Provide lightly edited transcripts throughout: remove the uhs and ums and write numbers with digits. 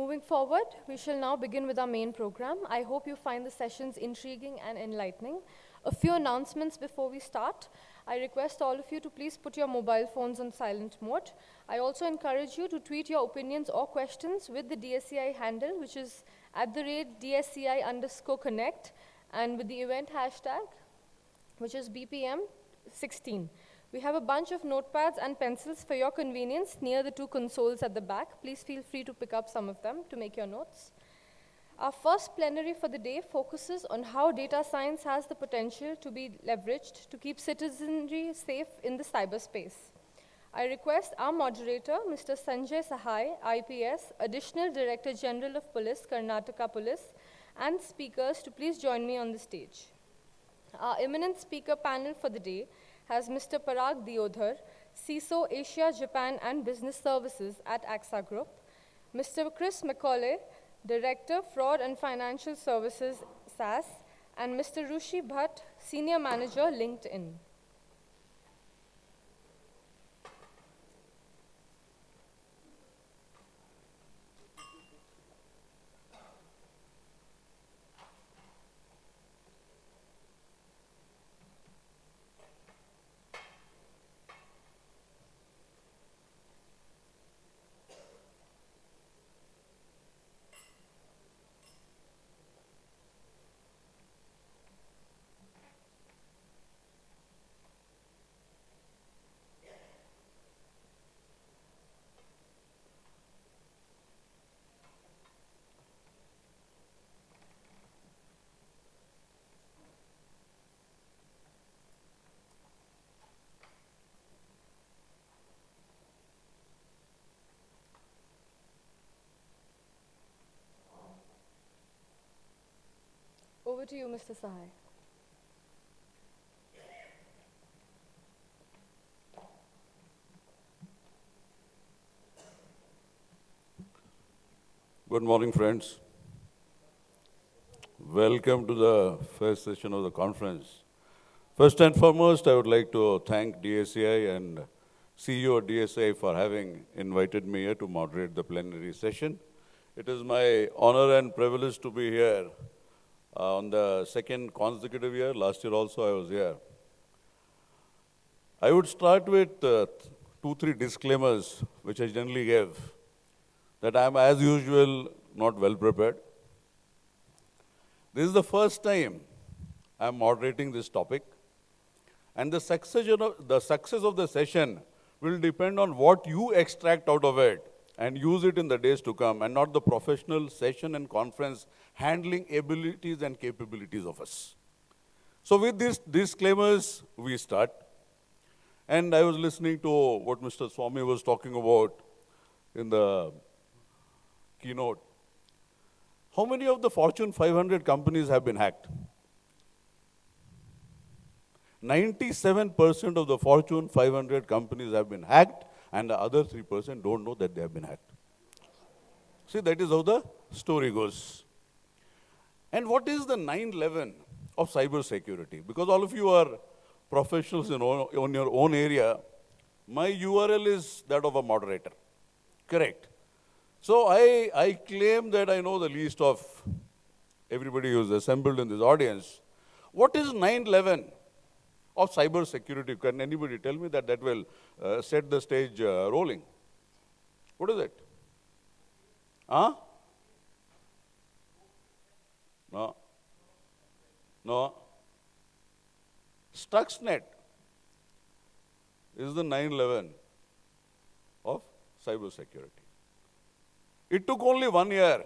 Moving forward, we shall now begin with our main program. I hope you find the sessions intriguing and enlightening. A few announcements before we start. I request all of you to please put your mobile phones on silent mode. I also encourage you to tweet your opinions or questions with the DSCI handle, which is @DSCI_connect, and with the event hashtag, which is BPM16. We have a bunch of notepads and pencils for your convenience near the two consoles at the back. Please feel free to pick up some of them to make your notes. Our first plenary for the day focuses on how data science has the potential to be leveraged to keep citizenry safe in the cyberspace. I request our moderator, Mr. Sanjay Sahai, IPS, Additional Director General of Police, Karnataka Police, and speakers to please join me on the stage. Our eminent speaker panel for the day has Mr. Parag Diodhar, CISO Asia, Japan and Business Services at AXA Group, Mr. Chris Macaulay, Director, Fraud and Financial Services, SAS, and Mr. Rushi Bhatt, Senior Manager, LinkedIn. Over to you, Mr. Sahai. Good morning, friends. Welcome to the first session of the conference. First and foremost, I would like to thank DSCI and CEO of DSCI for having invited me here to moderate the plenary session. It is my honor and privilege to be here on the second consecutive year. Last year also I was here. I would start with 2-3 disclaimers, which I generally give, that I am, as usual, not well prepared. This is the first time I am moderating this topic, and the success of the session will depend on what you extract out of it and use it in the days to come, and not the professional session and conference handling abilities and capabilities of us. So with these disclaimers, we start. And I was listening to what Mr. Swami was talking about in the keynote. How many of the Fortune 500 companies have been hacked? 97% of the Fortune 500 companies have been hacked, and the other 3% don't know that they have been hacked. See, that is how the story goes. And what is the 9/11 of cybersecurity? Because all of you are professionals in your own area, my URL is that of a moderator. Correct. So I claim that I know the least of everybody who is assembled in this audience. What is 9/11 of cybersecurity? Can anybody tell me that? That will set the stage rolling. What is it? Huh? No. No. Stuxnet is the 9/11 of cybersecurity. It took only 1 year,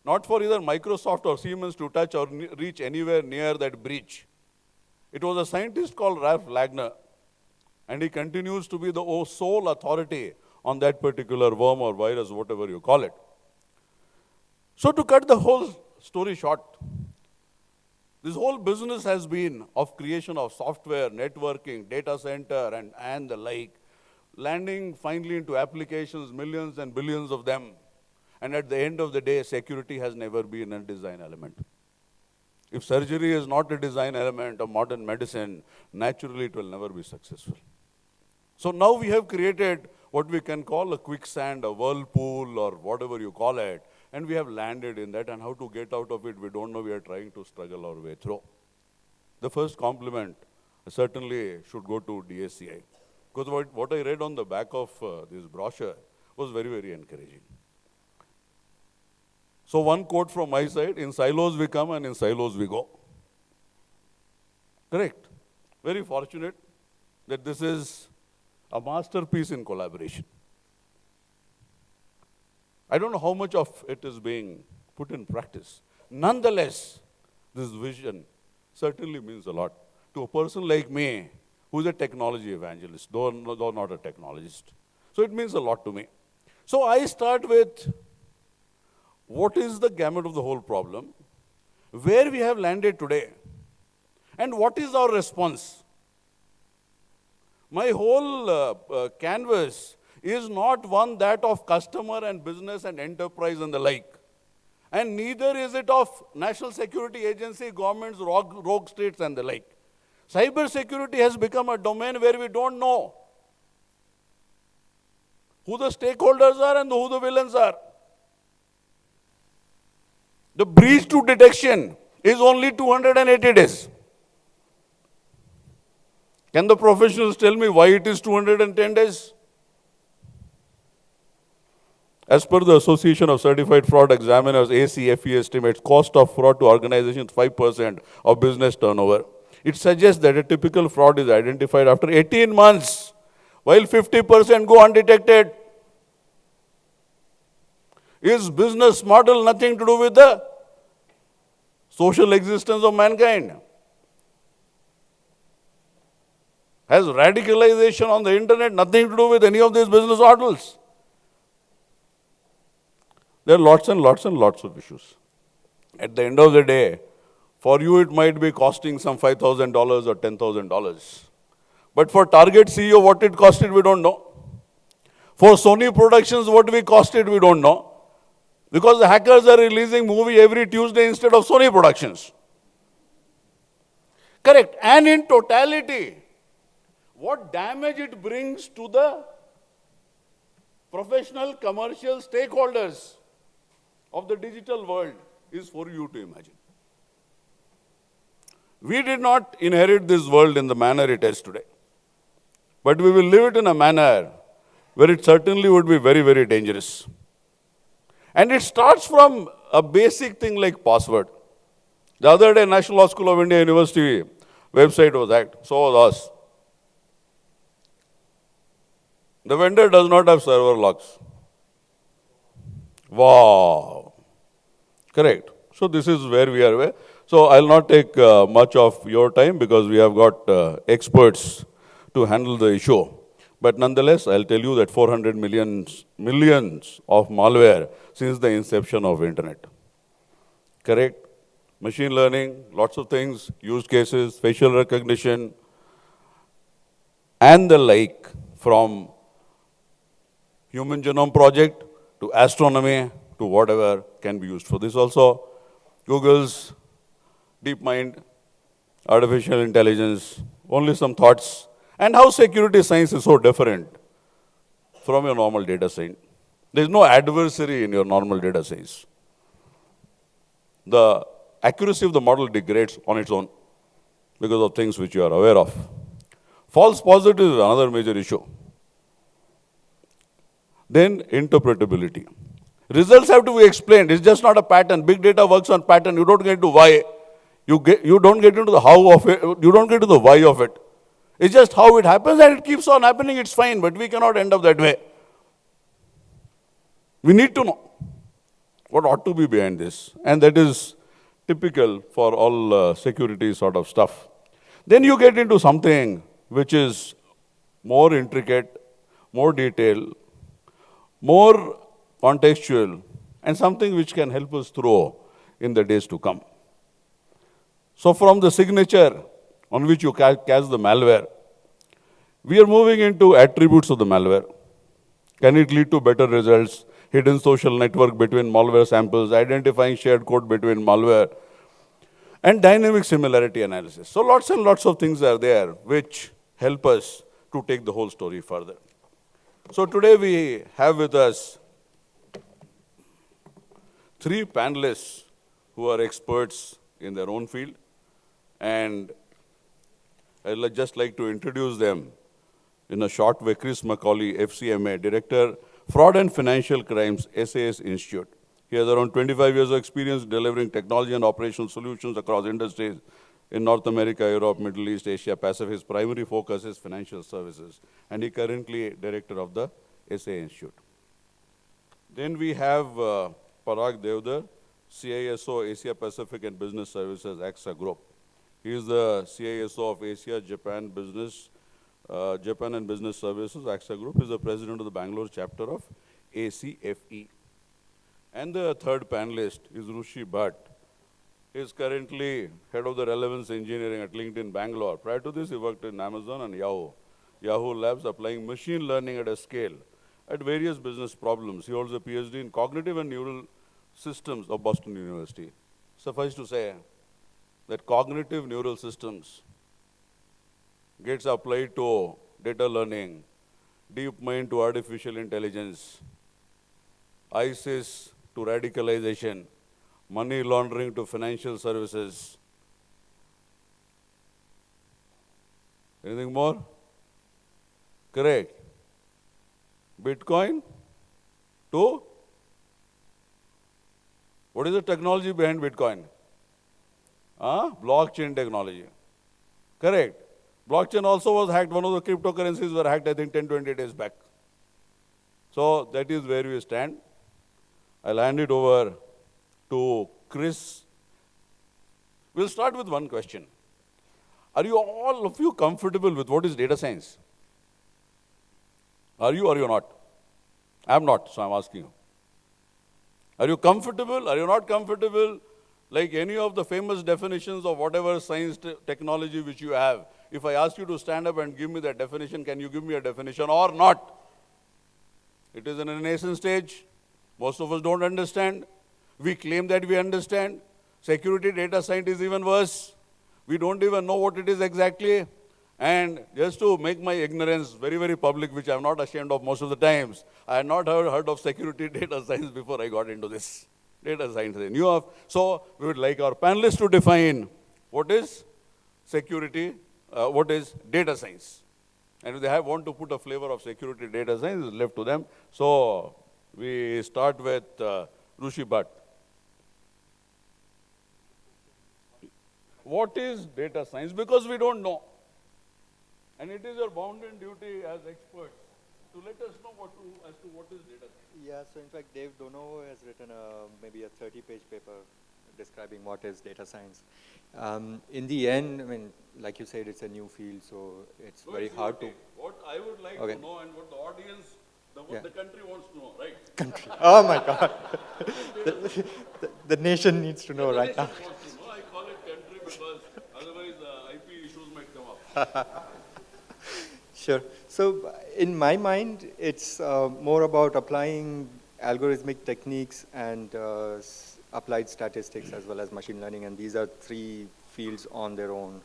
not for either Microsoft or Siemens to touch or reach anywhere near that breach. It was a scientist called Ralph Wagner, and he continues to be the sole authority on that particular worm or virus, whatever you call it. So to cut the whole story short, this whole business has been of creation of software, networking, data center, and the like, landing finally into applications, millions and billions of them. And at the end of the day, security has never been a design element. If surgery is not a design element of modern medicine, naturally it will never be successful. So now we have created what we can call a quicksand, a whirlpool, or whatever you call it, and we have landed in that, and how to get out of it, we don't know. We are trying to struggle our way through. The first compliment certainly should go to DSCI, because what I read on the back of this brochure was very, very encouraging. So one quote from my side: in silos we come and in silos we go. Correct. Very fortunate that this is a masterpiece in collaboration. I don't know how much of it is being put in practice. Nonetheless, this vision certainly means a lot to a person like me, who is a technology evangelist, though not a technologist. So it means a lot to me. So I start with what is the gamut of the whole problem, where we have landed today, and what is our response. My whole canvas is not one that of customer and business and enterprise and the like. And neither is it of national security agency, governments, rogue states and the like. Cybersecurity has become a domain where we don't know who the stakeholders are and who the villains are. The breach to detection is only 280 days. Can the professionals tell me why it is 210 days? As per the Association of Certified Fraud Examiners, ACFE estimates cost of fraud to organizations 5% of business turnover. It suggests that a typical fraud is identified after 18 months, while 50% go undetected. Is business model nothing to do with the social existence of mankind? Has radicalization on the internet nothing to do with any of these business models? There are lots and lots and lots of issues. At the end of the day, for you it might be costing some $5,000 or $10,000. But for Target CEO, what it costed, we don't know. For Sony Productions, what we costed, we don't know. Because the hackers are releasing movie every Tuesday instead of Sony Productions. Correct. And in totality, what damage it brings to the professional, commercial stakeholders of the digital world is for you to imagine. We did not inherit this world in the manner it is today. But we will live it in a manner where it certainly would be very, very dangerous. And it starts from a basic thing like password. The other day, National Law School of India University website was hacked. So was us. The vendor does not have server locks. Wow. Correct. So this is where we are. So I'll not take much of your time because we have got experts to handle the issue. But nonetheless, I'll tell you that 400 millions of malware since the inception of internet. Correct? Machine learning, lots of things, use cases, facial recognition, and the like, from Human Genome Project to astronomy to whatever can be used for this also. Google's DeepMind, artificial intelligence, only some thoughts, and how security science is so different from your normal data science. There is no adversary in your normal data science. The accuracy of the model degrades on its own because of things which you are aware of. False positive is another major issue. Then interpretability. Results have to be explained. It's just not a pattern. Big data works on pattern. You don't get into why. You don't get into the how of it. You don't get into the why of it. It's just how it happens and it keeps on happening. It's fine, but we cannot end up that way. We need to know what ought to be behind this. And that is typical for all security sort of stuff. Then you get into something which is more intricate, more detailed, more contextual, and something which can help us through in the days to come. So from the signature on which you catch the malware, we are moving into attributes of the malware. Can it lead to better results? Hidden social network between malware samples, identifying shared code between malware, and dynamic similarity analysis. So lots and lots of things are there which help us to take the whole story further. So today we have with us three panelists who are experts in their own field, and I'd just like to introduce them in a short way. Chris Macaulay, FCMA, Director, Fraud and Financial Crimes, SAS Institute. He has around 25 years of experience delivering technology and operational solutions across industries in North America, Europe, Middle East, Asia, Pacific. His primary focus is financial services, and he currently Director of the SA Institute. Then we have Parag Devdar, CISO, Asia Pacific and Business Services, AXA Group. He is the CISO of Asia, Japan and Business Services, AXA Group. He is the president of the Bangalore chapter of ACFE. And the third panelist is Rushi Bhatt. He is currently head of the relevance engineering at LinkedIn Bangalore. Prior to this, he worked in Amazon and Yahoo Labs, applying machine learning at a scale at various business problems. He holds a PhD in cognitive and neural systems of Boston University. Suffice to say that cognitive neural systems gets applied to data learning, deep mind to artificial intelligence, ISIS to radicalization, money laundering to financial services. Anything more? Correct. Bitcoin to? What is the technology behind Bitcoin? Blockchain technology. Correct. Blockchain also was hacked. One of the cryptocurrencies were hacked, I think, 10, 20 days back. So that is where we stand. I'll hand it over to Chris. We'll start with one question. Are you all of you comfortable with what is data science? Are you or you're not? I'm not, so I'm asking you. Are you comfortable? Are you not comfortable? Like any of the famous definitions of whatever science technology which you have, if I ask you to stand up and give me that definition, can you give me a definition or not? It is in a nascent stage. Most of us don't understand. We claim that we understand. Security data science is even worse. We don't even know what it is exactly. And just to make my ignorance very, very public, which I'm not ashamed of most of the times, I had not heard of security data science before I got into this. Data science I knew of. So we would like our panelists to define what is security, what is data science. And if they want to put a flavor of security data science, it's left to them. So we start with Rushi Bhatt. What is data science? Because we don't know. And it is your bounden duty as experts to let us know as to what is data science. Yeah, so in fact, Dave Donovo has written maybe a 30-page paper describing what is data science. In the end, I mean, like you said, it's a new field, so it's very hard to. What I would like to know and what the audience, what the country wants to know, right? Country. Oh my God. the nation needs to know right now. Wants to know. I call it country because otherwise IP issues might come up. Sure. So in my mind, it's more about applying algorithmic techniques and applied statistics as well as machine learning. And these are three fields on their own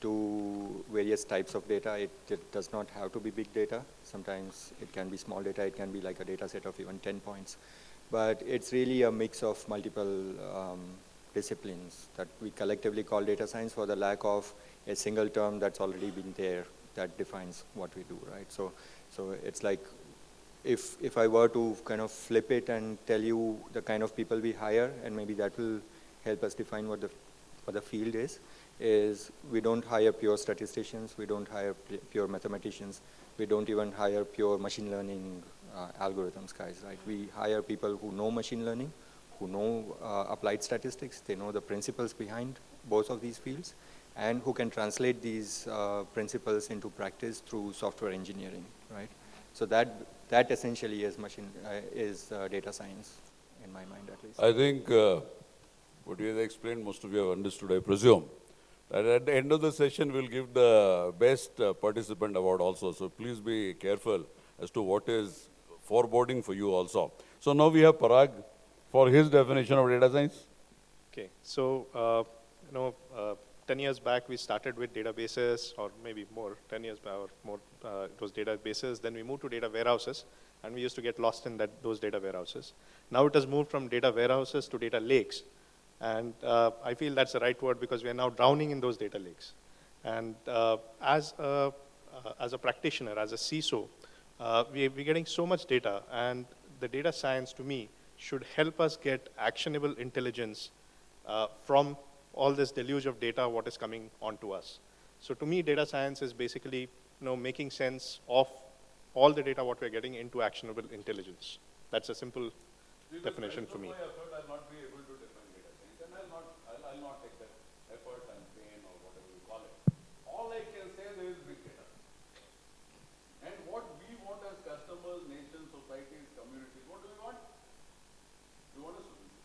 to various types of data. It does not have to be big data. Sometimes it can be small data. It can be like a data set of even 10 points. But it's really a mix of multiple disciplines that we collectively call data science for the lack of a single term that's already been there that defines what we do, right? So it's like if I were to kind of flip it and tell you the kind of people we hire, and maybe that will help us define what the field is we don't hire pure statisticians, we don't hire pure mathematicians, we don't even hire pure machine learning algorithms guys, right? We hire people who know machine learning, who know applied statistics, they know the principles behind both of these fields, and who can translate these principles into practice through software engineering, right? So that essentially is data science, in my mind at least. I think what you have explained, most of you have understood, I presume. That at the end of the session, we'll give the best participant award also. So please be careful as to what is foreboding for you also. So now we have Parag for his definition of data science. Okay, so 10 years back, we started with databases, or maybe more, 10 years back or more, it was databases. Then we moved to data warehouses, and we used to get lost in those data warehouses. Now it has moved from data warehouses to data lakes. And I feel that's the right word because we are now drowning in those data lakes. And as a practitioner, as a CISO, we're getting so much data, and the data science, to me, should help us get actionable intelligence from all this deluge of data, what is coming onto us. So to me, data science is basically making sense of all the data what we're getting into actionable intelligence. That's a simple definition for me. I'll not be able to define data science, and I'll not take that effort and pain or whatever you call it. All I can say there is big data. And what we want as customers, nations, societies, communities, what do we want? We want a solution.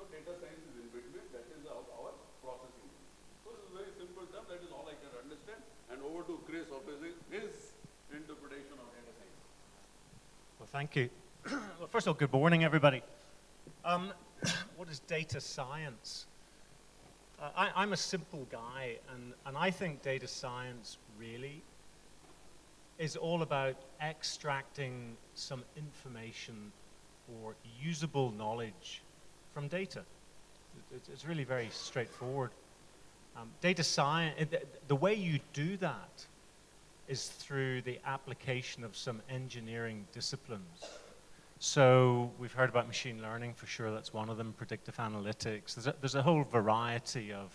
So data science is in between, that is our processing. So it's a very simple term, that is all I can understand. And over to Chris, obviously, his interpretation of data science. Well, thank you. Well, first of all, good morning, everybody. What is data science? I'm a simple guy, and I think data science really is all about extracting some information or usable knowledge from data. It's really very straightforward. Data science, the way you do that is through the application of some engineering disciplines. So we've heard about machine learning, for sure, that's one of them, predictive analytics. There's a whole variety of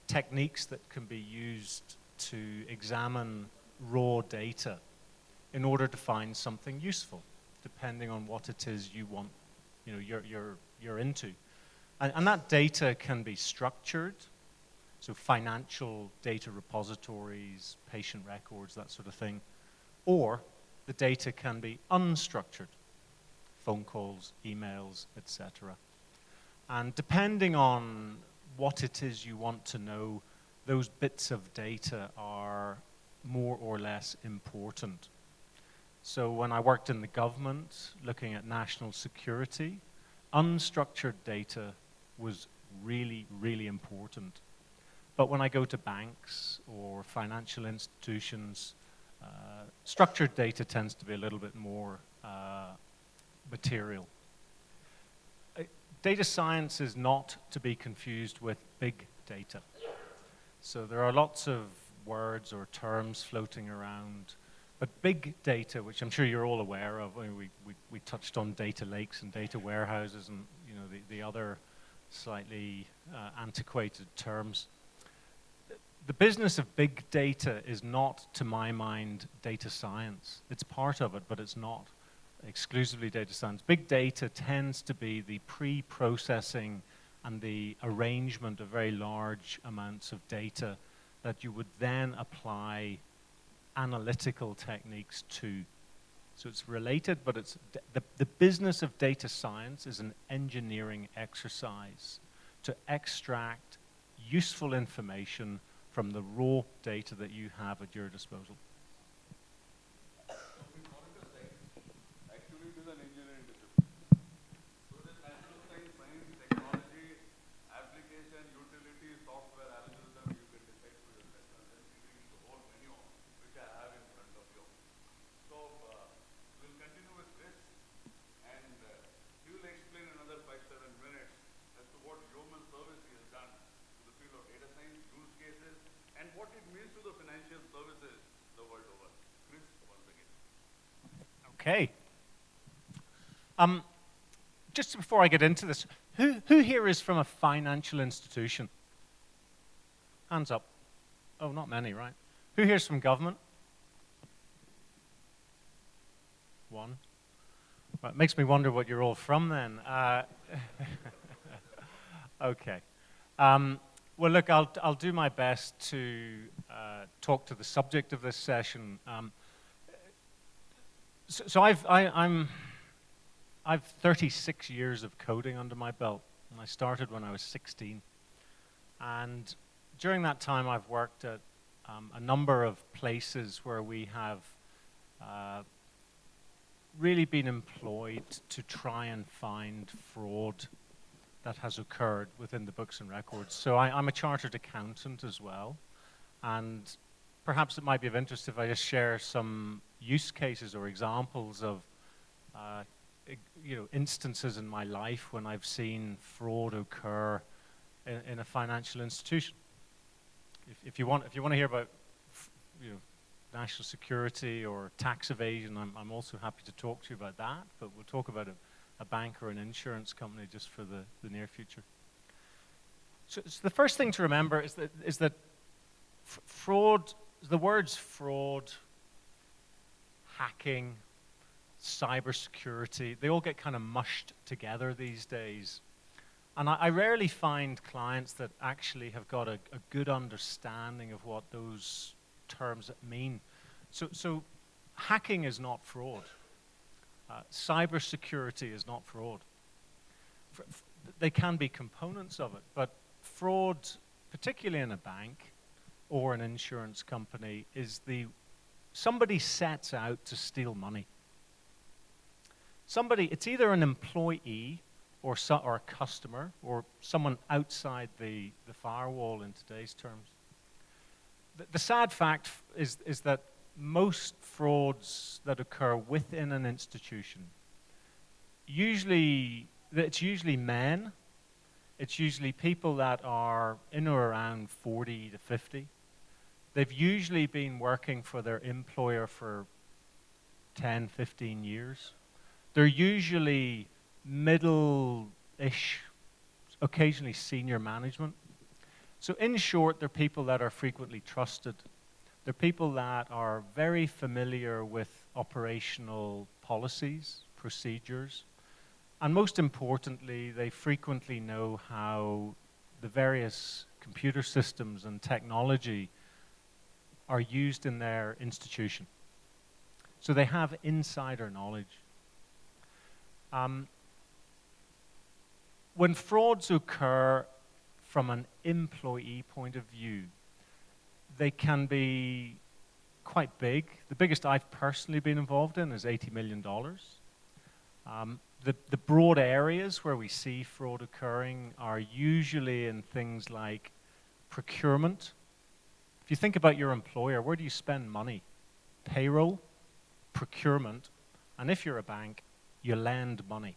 techniques that can be used to examine raw data in order to find something useful, depending on what it is you want, you're into. And that data can be structured, so financial data repositories, patient records, that sort of thing, or the data can be unstructured, phone calls, emails, etc. And depending on what it is you want to know, those bits of data are more or less important. So when I worked in the government, looking at national security, unstructured data was really, really important. But when I go to banks or financial institutions, structured data tends to be a little bit more material. Data science is not to be confused with big data. So there are lots of words or terms floating around, but big data, which I'm sure you're all aware of, we touched on data lakes and data warehouses and the other slightly antiquated terms. The business of big data is not, to my mind, data science. It's part of it, but it's not exclusively data science. Big data tends to be the pre-processing and the arrangement of very large amounts of data that you would then apply analytical techniques to. So it's related, but it's the business of data science is an engineering exercise to extract useful information from the raw data that you have at your disposal. Actually, it is an engineering discipline. So it is natural science, technology, application, utility, software, algorithm, you can decide for yourself, and then you read the whole menu, which I have in front of you. So we'll continue with this, and he will explain in another 5-7 minutes as to what Yeoman Services has done to the field of data science, use cases, and what it means to the financial services the world over. Chris, once again. Okay. Just before I get into this, who here is from a financial institution? Hands up. Oh, not many, right? Who here is from government? One. Well, it makes me wonder what you're all from then. Okay. Well, look, I'll do my best to talk to the subject of this session. So I've 36 years of coding under my belt, and I started when I was 16. And during that time, I've worked at a number of places where we have really been employed to try and find fraud that has occurred within the books and records. So I'm a chartered accountant as well, and perhaps it might be of interest if I just share some use cases or examples of instances in my life when I've seen fraud occur in a financial institution. If you want to hear about national security or tax evasion, I'm also happy to talk to you about that, but we'll talk about a bank or an insurance company just for the near future. So the first thing to remember is that fraud, the words fraud, hacking, cybersecurity, they all get kind of mushed together these days. And I rarely find clients that actually have got a good understanding of what those terms mean. So hacking is not fraud. Cybersecurity is not fraud. They can be components of it, but fraud, particularly in a bank or an insurance company, is somebody sets out to steal money. It's either an employee or a customer or someone outside the firewall in today's terms. The sad fact is that most frauds that occur within an institution, it's usually men, it's usually people that are in or around 40 to 50. They've usually been working for their employer for 10, 15 years. They're usually middle-ish, occasionally senior management. So in short, they're people that are frequently trusted. They're people that are very familiar with operational policies, procedures, and most importantly, they frequently know how the various computer systems and technology are used in their institution. So they have insider knowledge. When frauds occur from an employee point of view, they can be quite big. The biggest I've personally been involved in is $80 million. The broad areas where we see fraud occurring are usually in things like procurement. If you think about your employer, where do you spend money? Payroll, procurement, and if you're a bank, you lend money.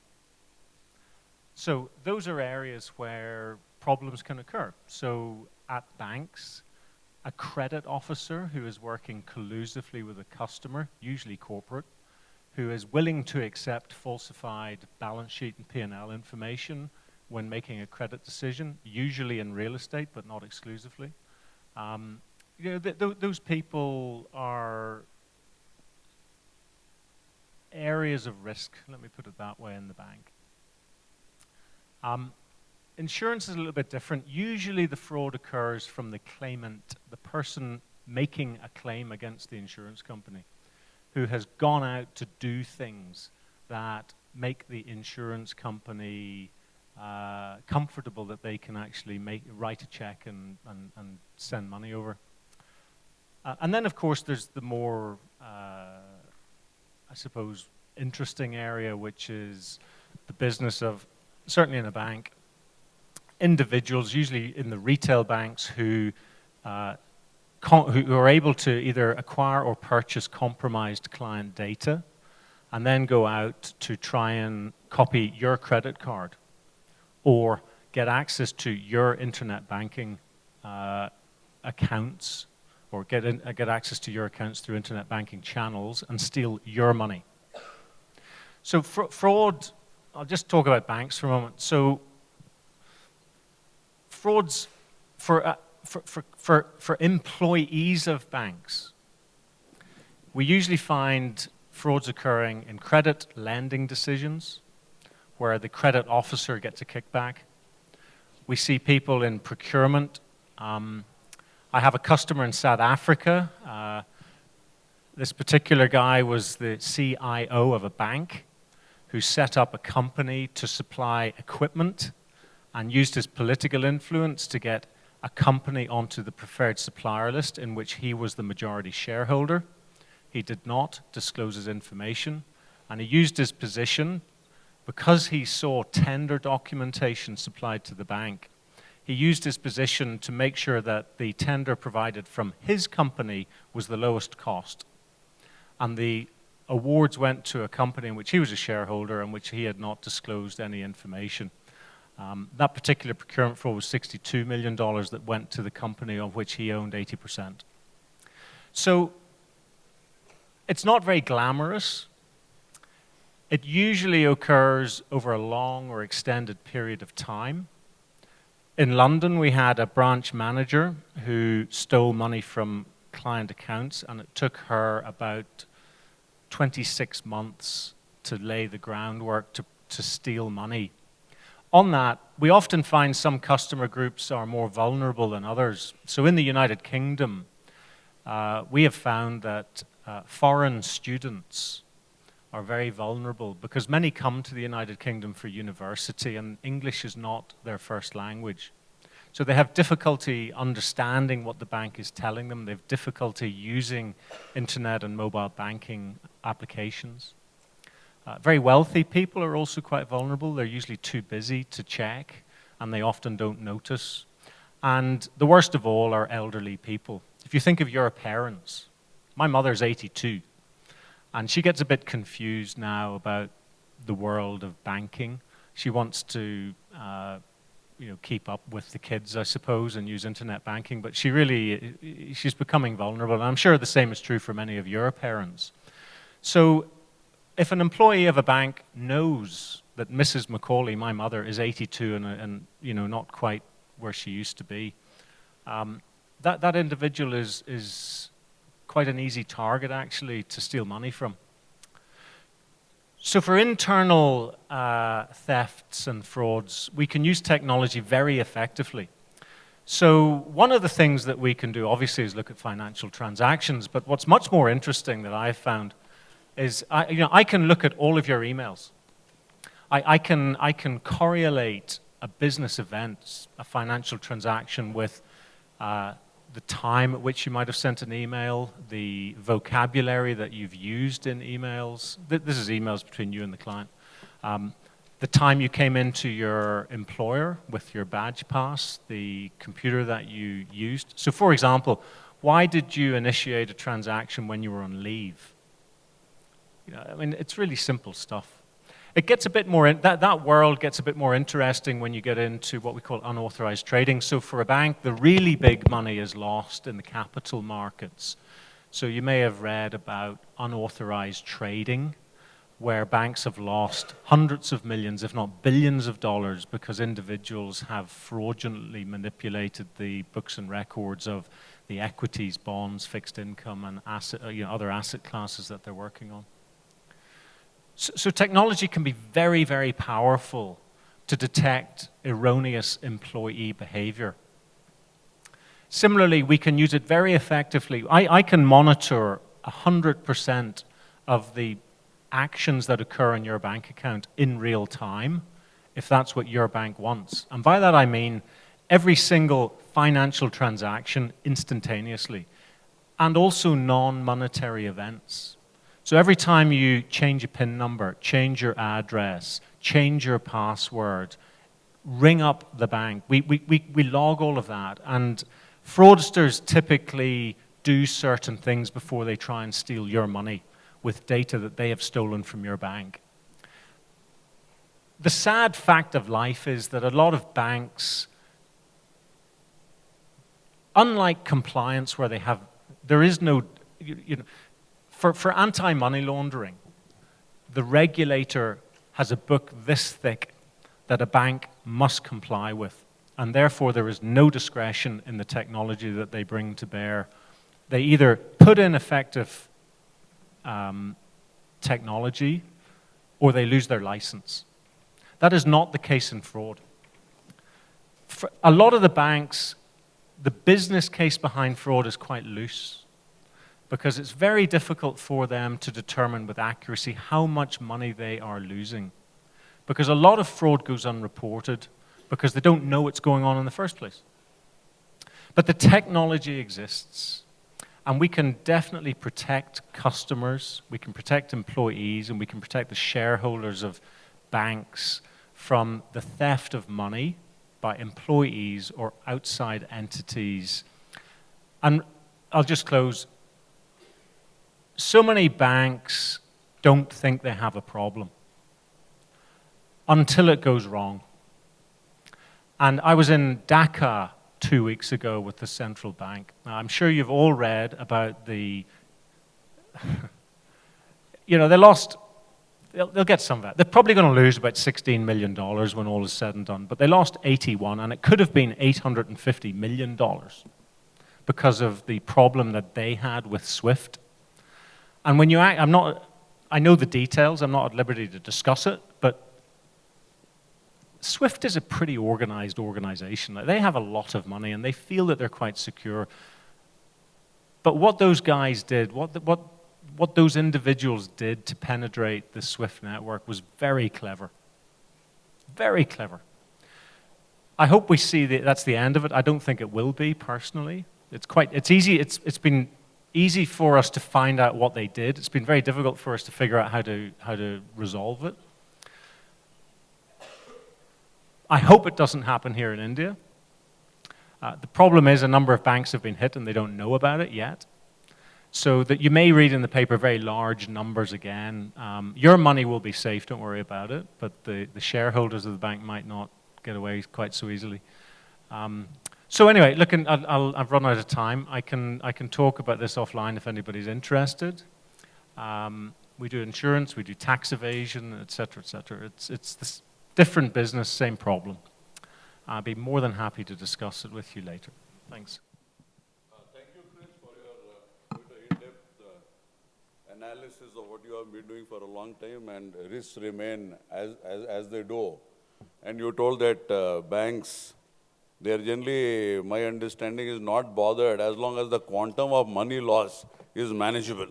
So those are areas where problems can occur. So at banks, a credit officer who is working collusively with a customer, usually corporate, who is willing to accept falsified balance sheet and P&L information when making a credit decision, usually in real estate, but not exclusively. Those people are areas of risk, let me put it that way, in the bank. Insurance is a little bit different. Usually the fraud occurs from the claimant, the person making a claim against the insurance company, who has gone out to do things that make the insurance company comfortable that they can actually write a check and send money over. And then, of course, there's the more, I suppose, interesting area, which is the business of, certainly in a bank, individuals, usually in the retail banks, who are able to either acquire or purchase compromised client data and then go out to try and copy your credit card or get access to your internet banking accounts or get access to your accounts through internet banking channels and steal your money. So fraud, I'll just talk about banks for a moment. So frauds for employees of banks, we usually find frauds occurring in credit lending decisions, where the credit officer gets a kickback. We see people in procurement. I have a customer in South Africa. This particular guy was the CIO of a bank who set up a company to supply equipment and used his political influence to get a company onto the preferred supplier list in which he was the majority shareholder. He did not disclose his information, and he used his position because he saw tender documentation supplied to the bank, he used his position to make sure that the tender provided from his company was the lowest cost. And the awards went to a company in which he was a shareholder and which he had not disclosed any information. That particular procurement fraud was $62 million that went to the company of which he owned 80%. So it's not very glamorous. It usually occurs over a long or extended period of time. In London, we had a branch manager who stole money from client accounts, and it took her about 26 months to lay the groundwork to steal money. On that, we often find some customer groups are more vulnerable than others. So in the United Kingdom, we have found that foreign students are very vulnerable because many come to the United Kingdom for university and English is not their first language. So they have difficulty understanding what the bank is telling them. They have difficulty using internet and mobile banking applications. Very wealthy people are also quite vulnerable. They're usually too busy to check and they often don't notice. And the worst of all are elderly people. If you think of your parents, my mother's 82. And she gets a bit confused now about the world of banking. She wants to keep up with the kids, I suppose, and use internet banking, but she's becoming vulnerable. And I'm sure the same is true for many of your parents. So if an employee of a bank knows that Mrs. Macaulay, my mother, is 82 and not quite where she used to be, that individual is quite an easy target, actually, to steal money from. So for internal thefts and frauds, we can use technology very effectively. So one of the things that we can do, obviously, is look at financial transactions, but what's much more interesting that I've found is I can look at all of your emails. I can correlate a business event, a financial transaction, with the time at which you might have sent an email, the vocabulary that you've used in emails. This is emails between you and the client. The time you came into your employer with your badge pass, the computer that you used. So for example, why did you initiate a transaction when you were on leave? It's really simple stuff. It gets a bit more, that world gets a bit more interesting when you get into what we call unauthorized trading. So for a bank, the really big money is lost in the capital markets. So you may have read about unauthorized trading, where banks have lost hundreds of millions, if not billions of dollars, because individuals have fraudulently manipulated the books and records of the equities, bonds, fixed income, and other asset classes that they're working on. So technology can be very, very powerful to detect erroneous employee behavior. Similarly, we can use it very effectively. I can monitor 100% of the actions that occur in your bank account in real time, if that's what your bank wants. And by that I mean every single financial transaction instantaneously, and also non-monetary events. So every time you change a PIN number, change your address, change your password, ring up the bank, we log all of that. And fraudsters typically do certain things before they try and steal your money with data that they have stolen from your bank. The sad fact of life is that a lot of banks, unlike compliance where there is no, for anti-money laundering, the regulator has a book this thick that a bank must comply with, and therefore there is no discretion in the technology that they bring to bear. They either put in effective technology or they lose their license. That is not the case in fraud. For a lot of the banks, the business case behind fraud is quite loose, because it's very difficult for them to determine with accuracy how much money they are losing. Because a lot of fraud goes unreported because they don't know what's going on in the first place. But the technology exists, and we can definitely protect customers, we can protect employees, and we can protect the shareholders of banks from the theft of money by employees or outside entities. And I'll just close. So many banks don't think they have a problem until it goes wrong. And I was in Dhaka 2 weeks ago with the central bank. Now, I'm sure you've all read about the, they'll get some of that. They're probably going to lose about $16 million when all is said and done, but they lost 81, and it could have been $850 million because of the problem that they had with SWIFT. And when you act, I know the details, I'm not at liberty to discuss it, but SWIFT is a pretty organized organization. They have a lot of money and they feel that they're quite secure. But what those guys did, what those individuals did to penetrate the SWIFT network was very clever. Very clever. I hope we see that's the end of it. I don't think it will be, personally. It's easy. It's been easy for us to find out what they did. It's been very difficult for us to figure out how to resolve it. I hope it doesn't happen here in India. The problem is a number of banks have been hit and they don't know about it yet. So that you may read in the paper very large numbers again. Your money will be safe, don't worry about it, but the shareholders of the bank might not get away quite so easily. So anyway, look, I've run out of time. I can talk about this offline if anybody's interested. We do insurance, we do tax evasion, et cetera, et cetera. It's this different business, same problem. I'll be more than happy to discuss it with you later. Thanks. Thank you, Chris, for your in-depth analysis of what you have been doing for a long time, and risks remain as they do. And you told that banks, they're generally, my understanding is not bothered as long as the quantum of money loss is manageable.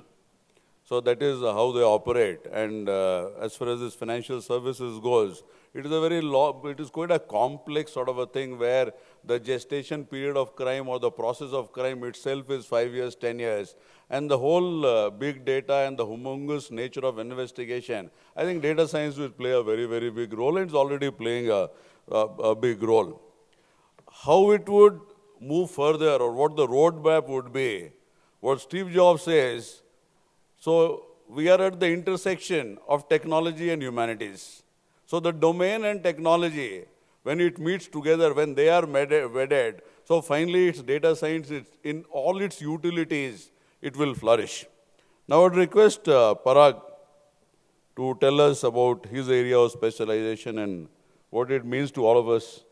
So that is how they operate. And as far as this financial services goes, it is quite a complex sort of a thing where the gestation period of crime or the process of crime itself is 5 years, 10 years. And the whole big data and the humongous nature of investigation, I think data science will play a very, very big role, and it's already playing a big role. How it would move further or what the roadmap would be, what Steve Jobs says, so we are at the intersection of technology and humanities. So the domain and technology, when it meets together, when they are wedded, so finally it's data science, in all its utilities, it will flourish. Now I would request Parag to tell us about his area of specialization and what it means to all of us.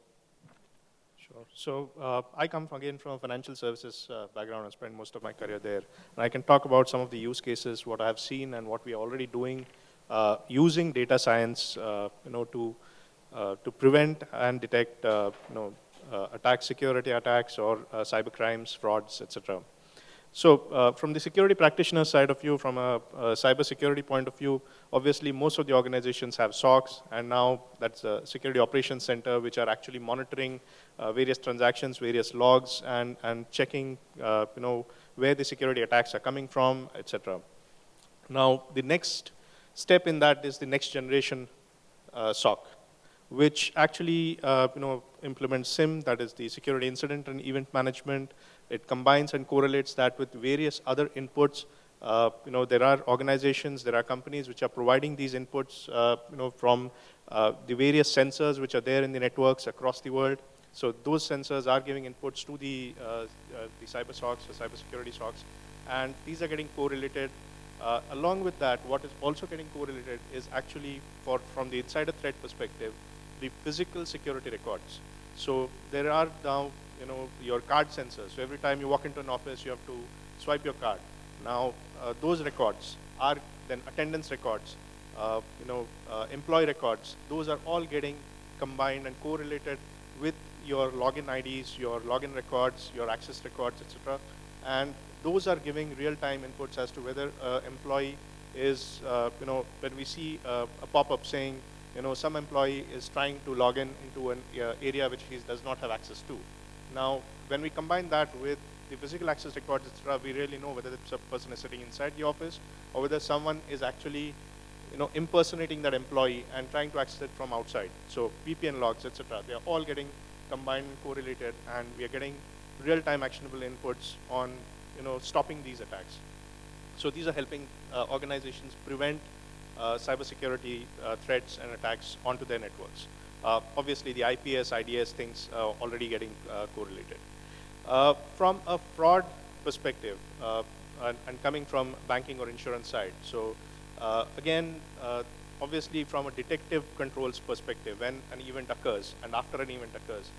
Sure. So I come again from a financial services background and spent most of my career there. And I can talk about some of the use cases, what I have seen and what we are already doing using data science, to prevent and detect, attacks, security attacks, or cyber crimes, frauds, etc. So from the security practitioner side of view, from a cybersecurity point of view, obviously most of the organizations have SOCs, and now that's a security operations center, which are actually monitoring various transactions, various logs, and checking, where the security attacks are coming from, etc. Now, the next step in that is the next generation SOC, which actually implements SIM, that is the security incident and event management. It combines and correlates that with various other inputs. There are organizations, there are companies which are providing these inputs, from the various sensors which are there in the networks across the world. So those sensors are giving inputs to the cyber SOCs, the cybersecurity SOCs, and these are getting correlated. Along with that, what is also getting correlated is actually, from the insider threat perspective, the physical security records. So there are now, your card sensors. So every time you walk into an office, you have to swipe your card. Now, those records are then attendance records, employee records. Those are all getting combined and correlated with your login IDs, your login records, your access records, etc. And those are giving real-time inputs as to whether employee is, when we see a pop-up saying, some employee is trying to log in into an area which he does not have access to. Now, when we combine that with the physical access records, etc., we really know whether the person is sitting inside the office or whether someone is actually impersonating that employee and trying to access it from outside. So VPN logs, etc. They are all getting combined and correlated, and we are getting real-time actionable inputs on stopping these attacks. So these are helping organizations prevent cybersecurity threats and attacks onto their networks. Obviously, the IPS, IDS things already getting correlated. From a fraud perspective, and coming from banking or insurance side, so again, obviously from a detective controls perspective, when an event occurs and after an event occurs,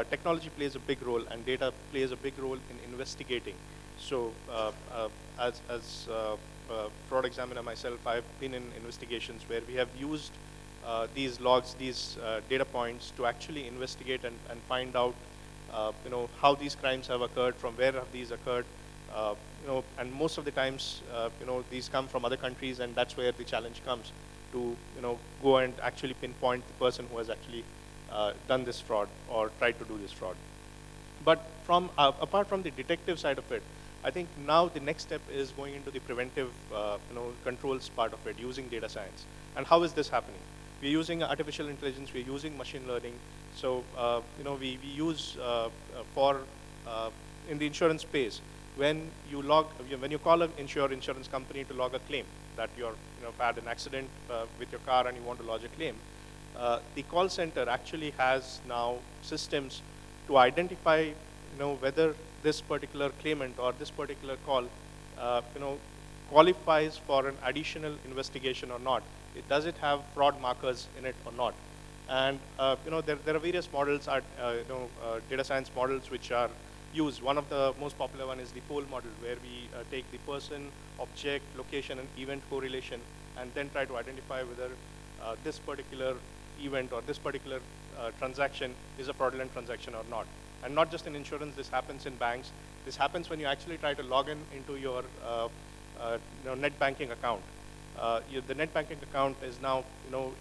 technology plays a big role and data plays a big role in investigating. So as fraud examiner myself, I've been in investigations where we have used these logs, these data points to actually investigate and find out how these crimes have occurred, from where have these occurred, and most of the times, these come from other countries, and that's where the challenge comes to, go and actually pinpoint the person who has actually done this fraud or tried to do this fraud. But from apart from the detective side of it, I think now the next step is going into the preventive, controls part of it, using data science. And how is this happening? We're using artificial intelligence. We're using machine learning. So, we use in the insurance space, when you call an insurance company to log a claim that you've had an accident with your car and you want to lodge a claim, the call center actually has now systems to identify, whether this particular claimant or this particular call, qualifies for an additional investigation or not. Does it have fraud markers in it or not? And there are various models, data science models which are used. One of the most popular one is the pole model, where we take the person, object, location, and event correlation, and then try to identify whether this particular event or this particular transaction is a fraudulent transaction or not. And not just in insurance, this happens in banks. This happens when you actually try to log in into your net banking account. The net banking account is now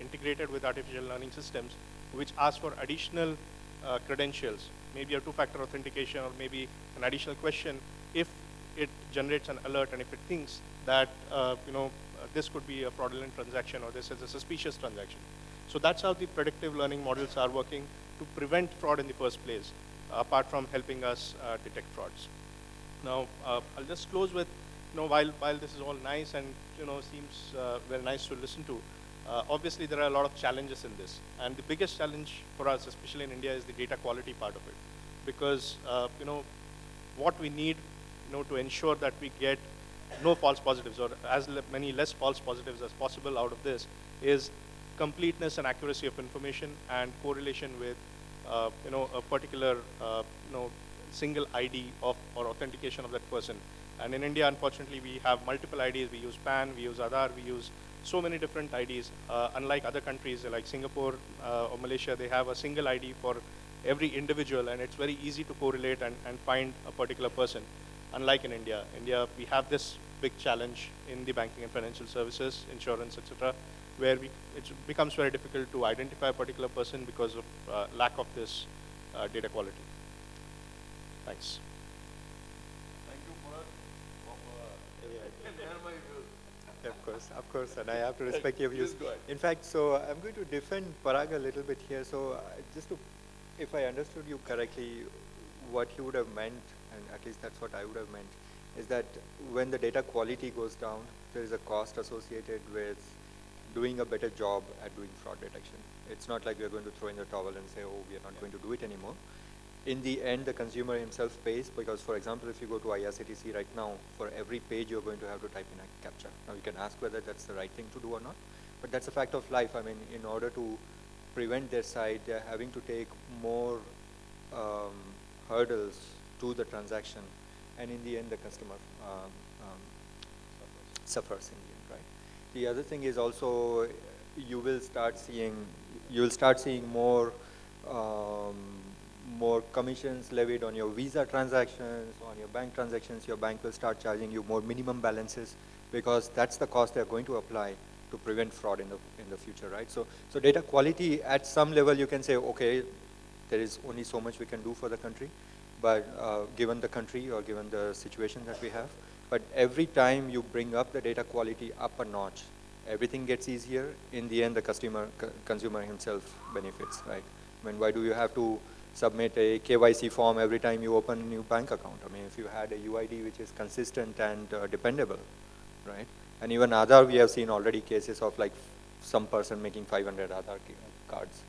integrated with artificial learning systems, which ask for additional credentials, maybe a two-factor authentication or maybe an additional question if it generates an alert and if it thinks that this could be a fraudulent transaction or this is a suspicious transaction. So that's how the predictive learning models are working to prevent fraud in the first place, apart from helping us detect frauds. Now, I'll just close with, while this is all nice and seems very nice to listen to, obviously there are a lot of challenges in this. And the biggest challenge for us, especially in India, is the data quality part of it. Because what we need to ensure that we get no false positives, or as many less false positives as possible out of this, is completeness and accuracy of information and correlation with a particular single ID or authentication of that person. And in India, unfortunately, we have multiple IDs. We use PAN, we use Aadhaar, we use so many different IDs. Unlike other countries like Singapore or Malaysia, they have a single ID for every individual, and it's very easy to correlate and find a particular person. Unlike in India, we have this big challenge in the banking and financial services, insurance, etc., where it becomes very difficult to identify a particular person because of lack of this data quality. Thanks. Thank you, Murad. Of course, and I have to respect your views. In fact, so I'm going to defend Parag a little bit here. So if I understood you correctly, what he would have meant, and at least that's what I would have meant, is that when the data quality goes down, there is a cost associated with doing a better job at doing fraud detection. It's not like we're going to throw in the towel and say, oh, we are not going to do it anymore. In the end, the consumer himself pays, because, for example, if you go to IRCTC right now, for every page you're going to have to type in a CAPTCHA. Now, you can ask whether that's the right thing to do or not, but that's a fact of life. I mean, in order to prevent their side, they're having to take more hurdles to the transaction, and in the end, the customer suffers in the end, right? The other thing is also, you will start seeing more commissions levied on your Visa transactions, on your bank transactions. Your bank will start charging you more minimum balances, because that's the cost they're going to apply to prevent fraud in the future, right? So data quality, at some level, you can say, okay, there is only so much we can do for the country, but given the country or given the situation that we have. But every time you bring up the data quality up a notch, everything gets easier. In the end, the consumer himself benefits, right? I mean, why do you have to submit a KYC form every time you open a new bank account? I mean, if you had a UID which is consistent and dependable, right? And even Aadhaar, we have seen already cases of like some person making 500 Aadhaar cards,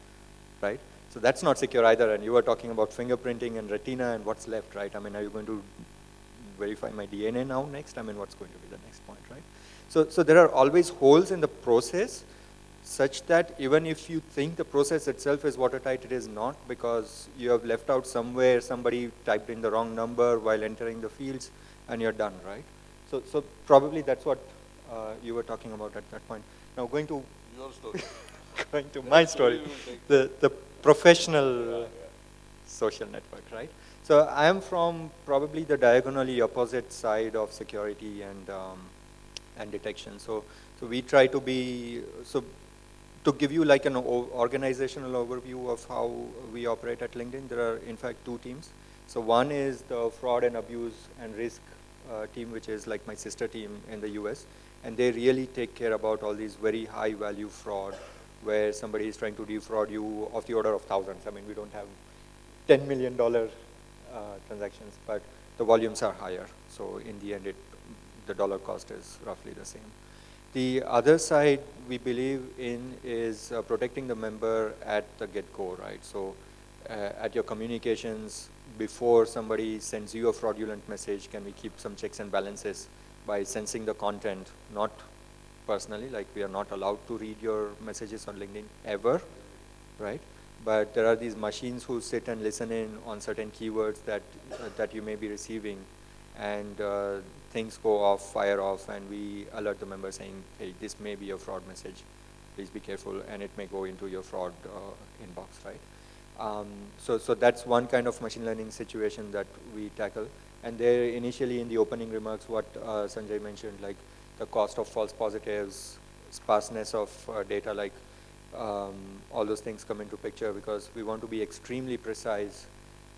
right? So that's not secure either. And you were talking about fingerprinting and retina and what's left, right? I mean, are you going to verify my DNA now next? I mean, what's going to be the next point, right? So there are always holes in the process such that even if you think the process itself is watertight, it is not, because you have left out somewhere, somebody typed in the wrong number while entering the fields, and you're done, right? So probably that's what you were talking about at that point. Now going to Your story. going to my story, the professional social network, right? So I am from probably the diagonally opposite side of security and detection. So we try to be, so to give you like an organizational overview of how we operate at LinkedIn, there are in fact two teams. So one is the fraud and abuse and risk team, which is like my sister team in the US. And they really take care about all these very high value fraud where somebody is trying to defraud you of the order of thousands. I mean, we don't have $10 million transactions, but the volumes are higher. So in the end, the dollar cost is roughly the same. The other side we believe in is protecting the member at the get-go, right? So at your communications, before somebody sends you a fraudulent message, can we keep some checks and balances by sensing the content, not personally, like we are not allowed to read your messages on LinkedIn ever, right? But there are these machines who sit and listen in on certain keywords that you may be receiving, and things go off, fire off, and we alert the member saying, hey, this may be a fraud message, please be careful, and it may go into your fraud inbox, right? So that's one kind of machine learning situation that we tackle. And there initially in the opening remarks, what Sanjay mentioned, like the cost of false positives, sparseness of data, like all those things come into picture, because we want to be extremely precise.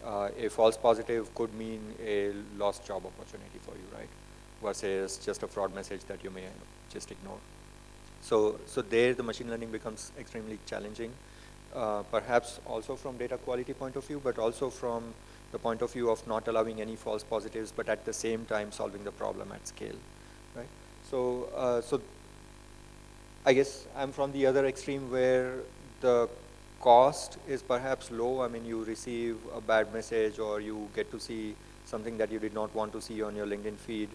A false positive could mean a lost job opportunity for you, right? Versus just a fraud message that you may just ignore. So there the machine learning becomes extremely challenging, perhaps also from data quality point of view, but also from the point of view of not allowing any false positives, but at the same time solving the problem at scale, right? So I guess I'm from the other extreme where the cost is perhaps low. I mean, you receive a bad message or you get to see something that you did not want to see on your LinkedIn feed,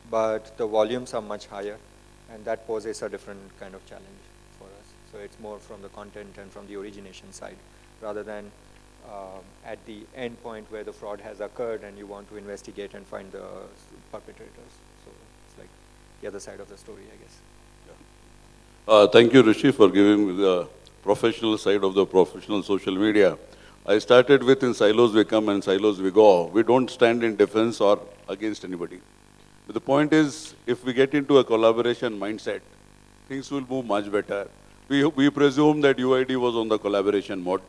but the volumes are much higher, and that poses a different kind of challenge for us. So it's more from the content and from the origination side, rather than at the end point where the fraud has occurred and you want to investigate and find the perpetrators. So it's like the other side of the story, I guess. Thank you, Rishi, for giving me the professional side of the professional social media. I started with in silos we come and silos we go. We don't stand in defense or against anybody. But the point is, if we get into a collaboration mindset, things will move much better. We presume that UID was on the collaboration mode.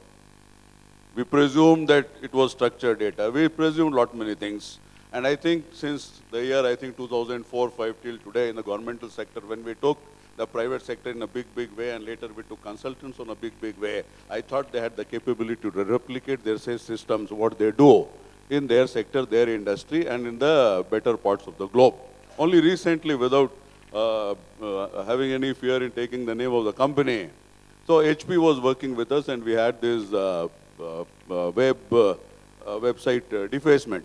We presume that it was structured data. We presume lot many things. And I think since the year, 2004-5 till today in the governmental sector, when we took the private sector in a big way, and later we took consultants on a big way, I thought they had the capability to replicate their systems, what they do in their sector, their industry, and in the better parts of the globe. Only recently, without having any fear in taking the name of the company, so HP was working with us, and we had this website defacement.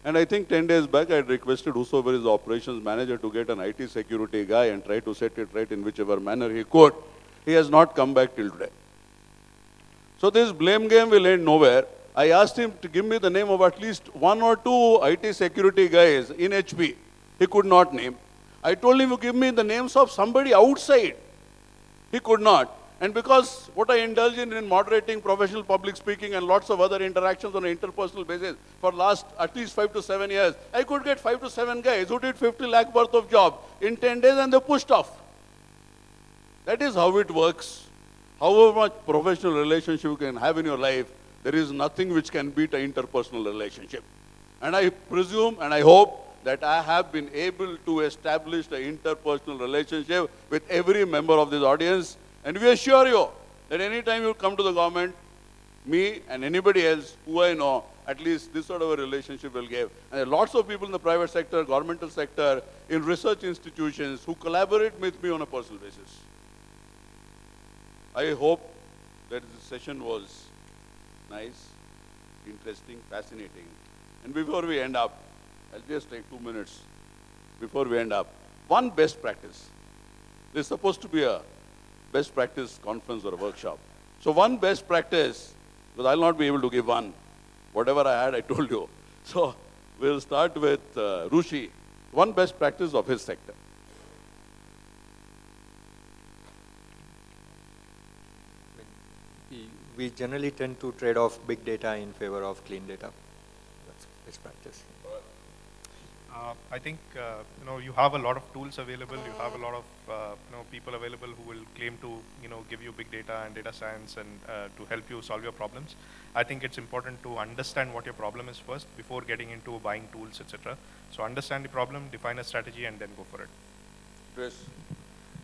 And I think 10 days back, I had requested whosoever is the operations manager to get an IT security guy and try to set it right in whichever manner he could. He has not come back till today. So this blame game will end nowhere. I asked him to give me the name of at least 1 or 2 IT security guys in HP. He could not name. I told him to give me the names of somebody outside. He could not. And because what I indulge in moderating, professional public speaking, and lots of other interactions on an interpersonal basis for last at least 5 to 7 years, I could get 5 to 7 guys who did 50 lakh worth of job in 10 days and they pushed off. That is how it works. However much professional relationship you can have in your life, there is nothing which can beat an interpersonal relationship. And I presume and I hope that I have been able to establish an interpersonal relationship with every member of this audience. And we assure you that anytime you come to the government, me and anybody else who I know, at least this sort of a relationship will give. And there are lots of people in the private sector, governmental sector, in research institutions who collaborate with me on a personal basis. I hope that this session was nice, interesting, fascinating. And before we end up, I'll just take 2 minutes before we end up. One best practice. This is supposed to be a best practice conference or a workshop. So one best practice, because I'll not be able to give one. Whatever I had, I told you. So we'll start with Rushi. One best practice of his sector. We generally tend to trade off big data in favor of clean data. That's best practice. I think you have a lot of tools available. You have a lot of people available who will claim to give you big data and data science and to help you solve your problems. I think it's important to understand what your problem is first before getting into buying tools, etc. So understand the problem, define a strategy, and then go for it. Chris.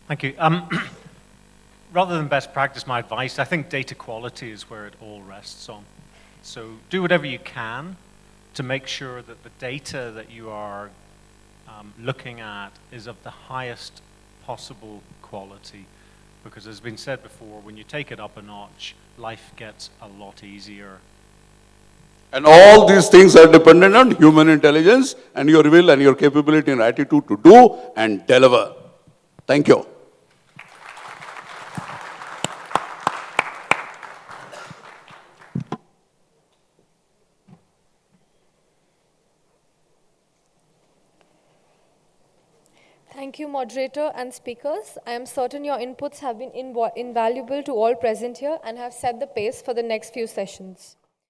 Thank you. Rather than best practice, my advice, I think data quality is where it all rests on. So do whatever you can to make sure that the data that you are looking at is of the highest possible quality. Because as has been said before, when you take it up a notch, life gets a lot easier. And all these things are dependent on human intelligence and your will and your capability and attitude to do and deliver. Thank you. Thank you, moderator and speakers. I am certain your inputs have been invaluable to all present here and have set the pace for the next few sessions.